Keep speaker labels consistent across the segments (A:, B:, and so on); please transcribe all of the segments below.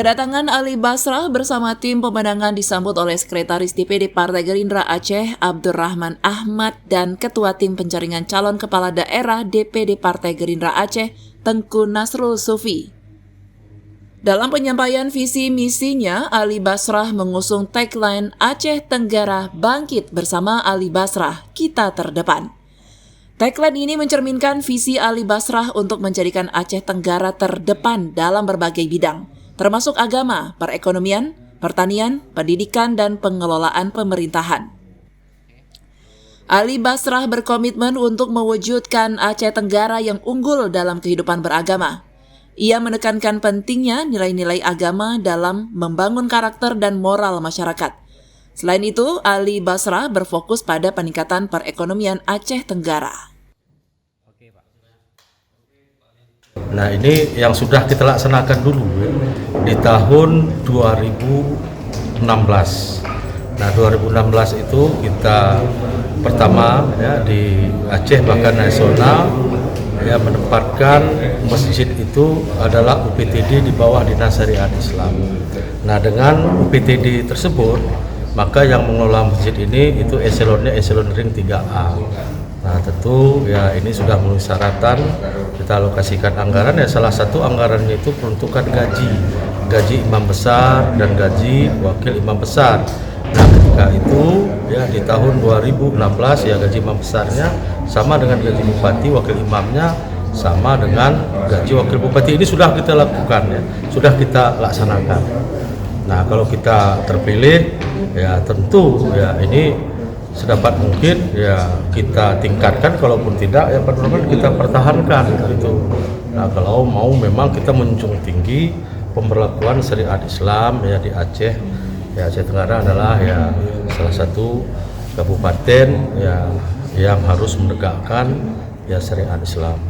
A: Kedatangan Ali Basrah bersama tim pemenangan disambut oleh Sekretaris DPD Partai Gerindra Aceh Abdurrahman Ahmad dan Ketua Tim Penjaringan Calon Kepala Daerah DPD Partai Gerindra Aceh Tengku Nasrul Sufi. Dalam penyampaian visi misinya, Ali Basrah mengusung tagline Aceh Tenggara Bangkit Bersama Ali Basrah, Kita Terdepan. Tagline ini mencerminkan visi Ali Basrah untuk menjadikan Aceh Tenggara terdepan dalam berbagai bidang, termasuk agama, perekonomian, pertanian, pendidikan, dan pengelolaan pemerintahan. Ali Basrah berkomitmen untuk mewujudkan Aceh Tenggara yang unggul dalam kehidupan beragama. Ia menekankan pentingnya nilai-nilai agama dalam membangun karakter dan moral masyarakat. Selain itu, Ali Basrah berfokus pada peningkatan perekonomian Aceh Tenggara.
B: Nah, ini yang sudah kita laksanakan dulu ya, di tahun 2016. Nah, 2016 itu kita pertama ya di Aceh bahkan nasional ya menempatkan masjid itu adalah UPTD di bawah Dinas Syariat Islam. Nah, dengan UPTD tersebut maka yang mengelola masjid ini itu eselonnya eselon ring 3A. Nah, tentu ya ini sudah memenuhi syaratan kita alokasikan anggaran ya, salah satu anggarannya itu peruntukan gaji imam besar dan gaji wakil imam besar. Nah, ketika itu ya di tahun 2016 ya gaji imam besarnya sama dengan gaji bupati, wakil imamnya sama dengan gaji wakil bupati. Ini sudah kita lakukan ya, sudah kita laksanakan. Nah, kalau kita terpilih ya tentu ya ini sedapat mungkin ya kita tingkatkan, kalaupun tidak ya benar-benar kita pertahankan gitu. Nah, kalau mau memang kita menjunjung tinggi pemberlakuan syariat Islam ya di Aceh. Ya, Aceh Tenggara adalah ya salah satu kabupaten ya yang harus menegakkan ya syariat Islam.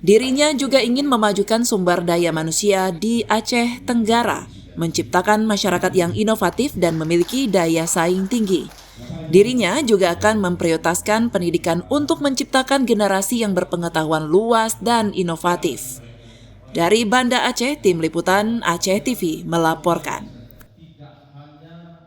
A: Dirinya juga ingin memajukan sumber daya manusia di Aceh Tenggara, menciptakan masyarakat yang inovatif dan memiliki daya saing tinggi. Dirinya juga akan memprioritaskan pendidikan untuk menciptakan generasi yang berpengetahuan luas dan inovatif. Dari Banda Aceh, Tim Liputan Aceh TV melaporkan.